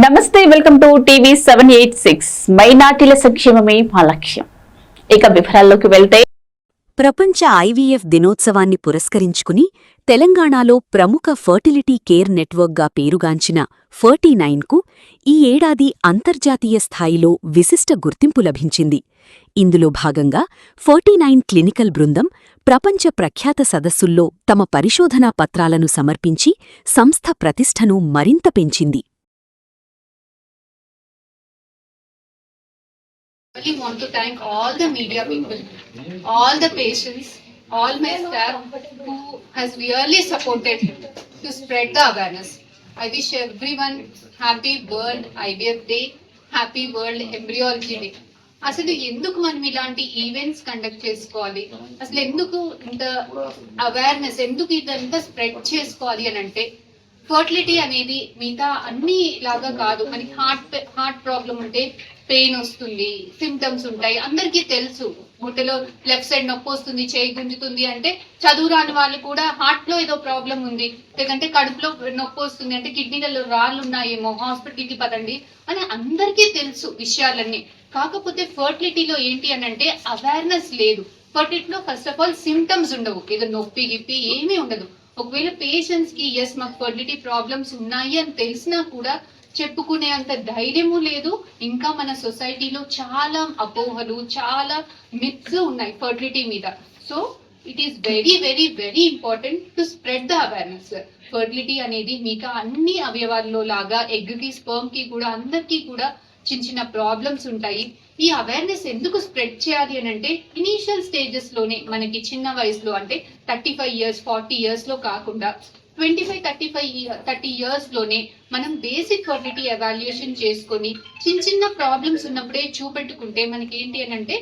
నమస్తే, welcome to TV 786. మైనార్టీల సంక్షేమమే మా లక్ష్యం. ఇక వివరాల్లోకి వెళ్తే, ప్రపంచ ఐవీఎఫ్ దినోత్సవాన్ని పురస్కరించుకుని తెలంగాణలో ప్రముఖ ఫర్టిలిటీ కేర్ నెట్వర్క్గా పేరుగాంచిన 49కు ఈ ఏడాది అంతర్జాతీయ స్థాయిలో విశిష్ట గుర్తింపు లభించింది. ఇందులో భాగంగా 49 క్లినికల్ బృందం ప్రపంచ ప్రఖ్యాత సదస్సుల్లో తమ పరిశోధనా పత్రాలను సమర్పించి సంస్థ ప్రతిష్టను మరింత పెంచింది. I really want to thank all the media people, all the patients, all my staff who has really supported to spread the awareness. I wish everyone happy World IVF Day, happy World Embryology Day. అసలు ఎందుకు మనం ఇలాంటి events conduct చేసుకోవాలి, అసలు ఎందుకు ఇంత awareness, ఎందుకు ఇదంతా స్ప్రెడ్ చేసుకోవాలి అని అంటే, ఫర్టిలిటీ అనేది మిగతా అన్ని లాగా కాదు. మనకి హార్ట్ ప్రాబ్లం ఉంటే పెయిన్ వస్తుంది, సిమ్టమ్స్ ఉంటాయి, అందరికీ తెలుసు. గుట్టెలో లెఫ్ట్ సైడ్ నొప్పి వస్తుంది, చేయి గుంజుతుంది అంటే చదువు రాని వాళ్ళు కూడా హార్ట్ లో ఏదో ప్రాబ్లం ఉంది, లేదంటే కడుపులో నొప్పి వస్తుంది అంటే కిడ్నీలలో రాళ్ళు ఉన్నాయేమో, హాస్పిటల్కి పదండి అని అందరికీ తెలుసు విషయాలన్నీ. కాకపోతే ఫర్టిలిటీలో ఏంటి అని అంటే అవేర్నెస్ లేదు. ఫర్టిలిటీలో ఫస్ట్ ఆఫ్ ఆల్ సిమ్టమ్స్ ఉండవు, ఏదో నొప్పి గిప్పి ఏమీ ఉండదు. ఒకవేళ పేషెంట్స్ కి ఎస్ మాకు ఫర్టిలిటీ ప్రాబ్లమ్స్ ఉన్నాయి అని తెలిసినా కూడా చెప్పుకునే అంత ధైర్యము లేదు. ఇంకా మన సొసైటీలో చాలా అపోహలు, చాలా మిత్స్ ఉన్నాయి ఫర్టిలిటీ మీద. So it is very very very important to spread the awareness. Fertility అనేది మిగతా అన్ని అవయవాల్లో లాగా ఎగ్ కి, స్పర్మ్ కి కూడా అందరికీ కూడా చిన్న చిన్న ప్రాబ్లమ్స్ ఉంటాయి. ఈ అవేర్నెస్ ఎందుకు స్ప్రెడ్ చేయాలి అని అంటే, ఇనీషియల్ స్టేజెస్ లోనే మనకి చిన్న వయసులో అంటే 35 years 40 years లో కాకుండా 25-30 years లోనే మనం బేసిక్ ఫర్టిలిటీ ఎవాల్యుయేషన్ చేసుకొని చిన్న ప్రాబ్లమ్స్ ఉన్నప్పుడే చూపెట్టుకుంటే మనకి ఏంటి అని అంటే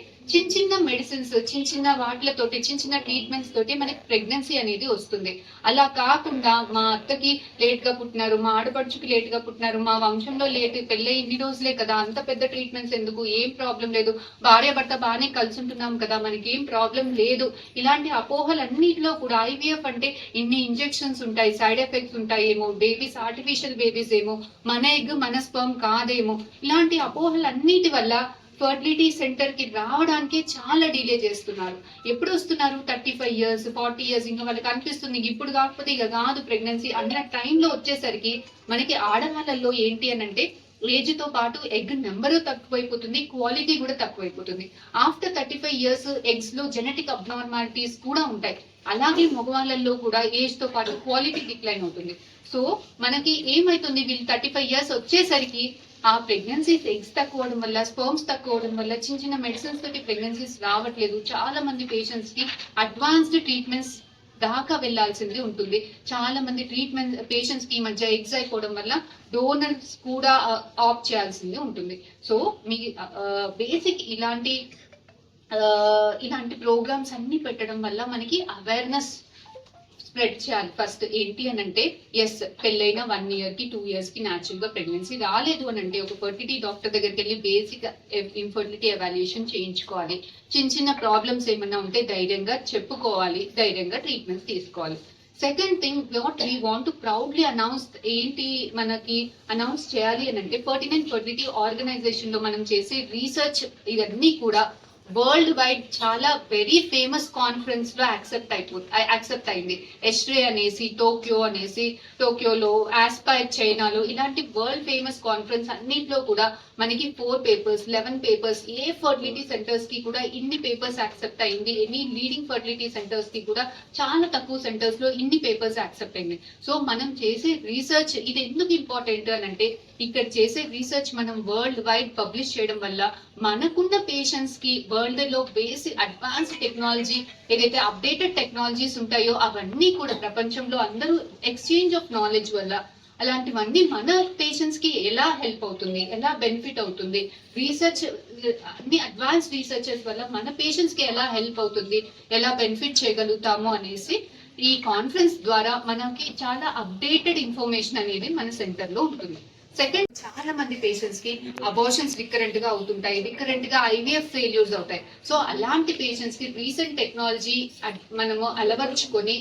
చిన్న మెడిసిన్స్, చిన్న వాటిలతోటి, చిన్న ట్రీట్మెంట్స్ తోటి మనకి ప్రెగ్నెన్సీ అనేది వస్తుంది. అలా కాకుండా మా అత్తకి లేట్ గా పుట్టినారు, మా ఆడపడుచుకి లేట్ గా పుట్టినారు, మా వంశంలో లేట్, పెళ్ళై ఇన్ని రోజులే కదా, అంత పెద్ద ట్రీట్మెంట్స్ ఎందుకు, ఏం ప్రాబ్లం లేదు, భార్య భర్త బాగానే కలిసి ఉంటున్నాం కదా, మనకి ఏం ప్రాబ్లం లేదు, ఇలాంటి అపోహలన్నిటిలో కూడా ఐవీఎఫ్ అంటే ఇన్ని ఇంజెక్షన్స్ ఉంటాయి, సైడ్ ఎఫెక్ట్స్ ఉంటాయేమో, బేబీస్ ఆర్టిఫిషియల్ బేబీస్ ఏమో, మన ఎగ్ మన స్పర్మ్ కాదేమో, ఇలాంటి అపోహలన్నిటి వల్ల ఫర్టిలిటీ సెంటర్ కి రావడానికి చాలా డిలే చేస్తున్నారు. ఎప్పుడు వస్తున్నారు? 35 years 40 years, ఇంకా వాళ్ళకి అనిపిస్తుంది ఇప్పుడు కాకపోతే ఇక కాదు ప్రెగ్నెన్సీ అన్న టైంలో వచ్చేసరికి మనకి ఆడవాళ్ళల్లో ఏంటి అని అంటే ఏజ్ తో పాటు ఎగ్ నెంబరు తక్కువైపోతుంది, క్వాలిటీ కూడా తక్కువైపోతుంది. ఆఫ్టర్ 35 years ఎగ్స్ లో జెనెటిక్ అబ్నార్మాలిటీస్ కూడా ఉంటాయి. అలాగే మగవాళ్ళల్లో కూడా ఏజ్ తో పాటు క్వాలిటీ డిక్లైన్ అవుతుంది. సో మనకి ఏమైతుంది, వీళ్ళు 35 years వచ్చేసరికి ఆ ప్రెగ్నెన్సీస్ ఎగ్స్ తక్కువ అవడం వల్ల, స్పర్మ్స్ తక్కువ అవడం వల్ల చిన్న మెడిసిన్స్ తోటి ప్రెగ్నెన్సీస్ రావట్లేదు. చాలా మంది పేషెంట్స్ కి అడ్వాన్స్డ్ ట్రీట్మెంట్స్ దాకా వెళ్లాల్సింది ఉంటుంది. చాలా మంది పేషెంట్స్ కి ఈ మధ్య ఎగ్స్ అయిపోవడం వల్ల డోనర్స్ కూడా ఆప్ట్ చేయాల్సింది ఉంటుంది. సో మీ బేసిక్ ఇలాంటి ప్రోగ్రామ్స్ అన్ని పెట్టడం వల్ల మనకి అవేర్నెస్ స్ప్రెడ్ చేయాలి. ఫస్ట్ ఏంటి అని అంటే, ఎస్ పెళ్ళైన 1 year కి 2 years కి న్యాచురల్ గా ప్రెగ్నెన్సీ రాలేదు అని అంటే ఒక ఫర్టిలిటీ డాక్టర్ దగ్గరికి వెళ్ళి బేసిక్ ఇన్ఫర్టిలిటీ ఎవాల్యుయేషన్ చేయించుకోవాలి. చిన్న ప్రాబ్లమ్స్ ఏమన్నా ఉంటే ధైర్యంగా చెప్పుకోవాలి, ధైర్యంగా ట్రీట్మెంట్స్ తీసుకోవాలి. Second thing what we want to proudly announce, ఏంటి మనకి అనౌన్స్ చేయాలి అని అంటే, 49 ఫర్టిలిటీ ఆర్గనైజేషన్ లో మనం చేసే రీసెర్చ్ ఇవన్నీ కూడా వరల్డ్ వైడ్ చాలా వెరీ ఫేమస్ కాన్ఫరెన్స్ లో యాక్సెప్ట్ అయింది. ఎస్ట్రే అనేసి, టోక్యోలో, ఆస్పైర్ చైనాలో, ఇలాంటి వరల్డ్ ఫేమస్ కాన్ఫరెన్స్ అన్నింటిలో కూడా మనకి 4 papers 11 papers, ఏ ఫర్టిలిటీ సెంటర్స్ కి కూడా ఇన్ని పేపర్స్ యాక్సెప్ట్ అయింది. ఎనీ లీడింగ్ ఫర్టిలిటీ సెంటర్స్ కి కూడా చాలా తక్కువ సెంటర్స్ లో ఇన్ని పేపర్స్ యాక్సెప్ట్ అయింది. సో మనం చేసే రీసెర్చ్ ఇది ఎందుకు ఇంపార్టెంట్ అని అంటే, ఇక్కడ చేసే రీసెర్చ్ మనం వరల్డ్ వైడ్ పబ్లిష్ చేయడం వల్ల మనకున్న పేషెంట్స్ కి వరల్డ్ లో బేసిక్ అడ్వాన్స్ టెక్నాలజీ, ఏదైతే అప్డేటెడ్ టెక్నాలజీస్ ఉంటాయో అవన్నీ కూడా ప్రపంచంలో అందరూ ఎక్స్చేంజ్ ఆఫ్ నాలెడ్జ్ వల్ల అలాంటివన్నీ మన పేషెంట్స్ కి ఎలా హెల్ప్ అవుతుంది, ఎలా బెనిఫిట్ అవుతుంది, రీసెర్చ్ అన్ని అడ్వాన్స్ రీసెర్చెస్ వల్ల మన పేషెంట్స్ కి ఎలా హెల్ప్ అవుతుంది, ఎలా బెనిఫిట్ చేయగలుగుతాము అనేసి ఈ కాన్ఫరెన్స్ ద్వారా మనకి చాలా అప్డేటెడ్ ఇన్ఫర్మేషన్ అనేది మన సెంటర్ లో ఉంటుంది. సెకండ్, చాలా మంది పేషెంట్స్ కి అబార్షన్స్ రికరెంట్ గా అవుతుంటాయి, రికరెంట్ గా ఐవీఎఫ్ ఫెయిల్యూర్స్ అవుతాయి. సో అలాంటి పేషెంట్స్ కి రీసెంట్ టెక్నాలజీ మనము అలవరుచుకొని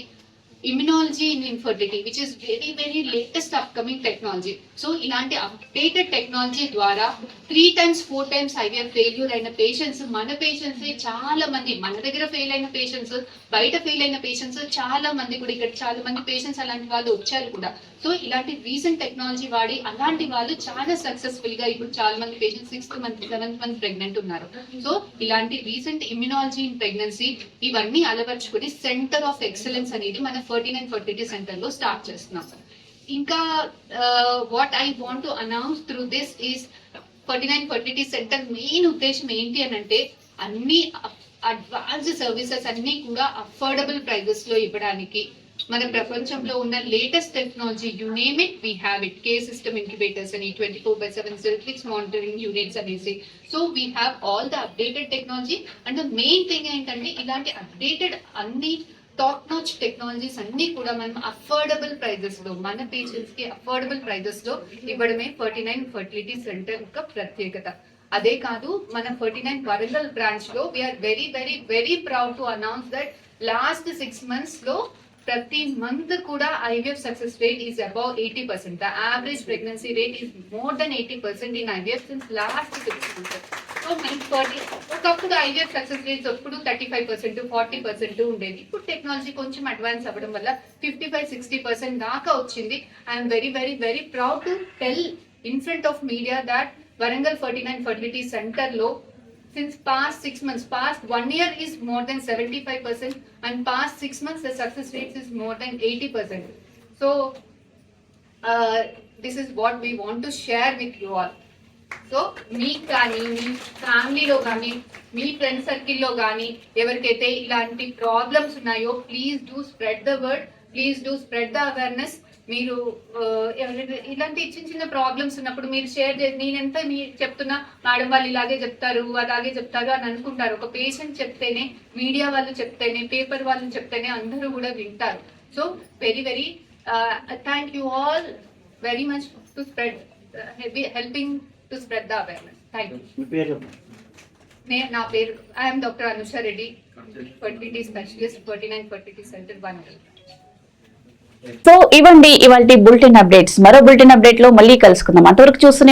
immunology in infertility, which is very, very latest upcoming technology. So, ilanti updated technology dwara 3 times, 4 times IVF failure aina patients, mana patients chaala mandi, mana daggara fail aina patients, baita fail aina patients chaala mandi kuda ikkada chaala mandi patients alanti vallu vacharu kuda. So, ilanti recent technology vaadi alanti vallu chaala successful ga ippudu chaala mandi patients 6th month, 7th month pregnant unnaru. So, ilanti recent immunology in pregnancy ivanni alavarchukoni center of excellence అనేది మన 49 fertility centre లో start చేస్తున్నాం. ఇంకా what I want to announce through this is 49 fertility centre main ఉద్దేశం ఏంటి అని అంటే అన్ని అడ్వాన్స్డ్ సర్వీసెస్ అన్ని కూడా అఫోర్డబుల్ ప్రైజెస్ లో ఇవ్వడానికి మన ప్రపంచంలో ఉన్న latest technology you name it we have it. K system incubators అని 24/7 సెల్ఫిక్స్ మానిటరింగ్ యూనిట్స్ అనేసి. So we have all the updated technology and main thing ఏంటంటే ఇలాంటి అప్డేటెడ్ అన్ని టాప్ నాచ్ టెక్నాలజీస్ అన్ని కూడా మనం అఫోర్డబుల్ ప్రైజెస్ లో మన పేషెంట్స్ కి అఫోర్డబుల్ ప్రైజెస్ లో ఇవ్వడమే 49 ఫర్టిలిటీ సెంటర్ యొక్క ప్రత్యేకత. అదే కాదు మన 49 వరంగల్ బ్రాంచ్ లో we are very very very proud to announce that last 6 months లో ప్రతి మంత్ కూడా IVF success rate is above 80%. The average pregnancy rate is more than 80% in IVF since last 6 months. So మనకి ఒకప్పుడు ఐవీఎఫ్ సక్సెస్ రేట్స్ ఎప్పుడు 35%, 40% ఉండేది. ఇప్పుడు technology కొంచెం advance అవ్వడం వల్ల 55-60% దాకా వచ్చింది. I'm very very very proud to tell in front of media that Warangal 49 fertility centre లో since past 6 months, past 1 year is more than 75% and past 6 months the success rate is more than 80%. So this is what we want to share with you all. So మీకు కానీ మీ ఫ్యామిలీలో కానీ మీ friend సర్కిల్లో కానీ ఎవరికైతే ఇలాంటి problems ఉన్నాయో please do spread the word, please do spread the awareness. మీరు ఇలాంటి చిన్న చిన్న ప్రాబ్లమ్స్ ఉన్నప్పుడు మీరు షేర్ చేసి నేనెంత మీరు చెప్తున్నా మేడం వాళ్ళు ఇలాగే చెప్తారు అలాగే చెప్తారు అని అనుకుంటారు. ఒక పేషెంట్ చెప్తేనే, మీడియా వాళ్ళు చెప్తేనే, పేపర్ వాళ్ళు చెప్తేనే అందరూ కూడా వింటారు. So very very thank you all very much to spread helping to spread the awareness. Thank you. నా పేరు I'm doctor Anusha Reddy, fertility specialist, 49 fertility centre Warangal. So ఇవ్వండి ఇవాల్టి బులెటిన్ అప్డేట్స్. మరో బులెటిన్ అప్డేట్ లో మళ్ళీ కలుసుకుందాం. అంతవరకు చూస్తూనే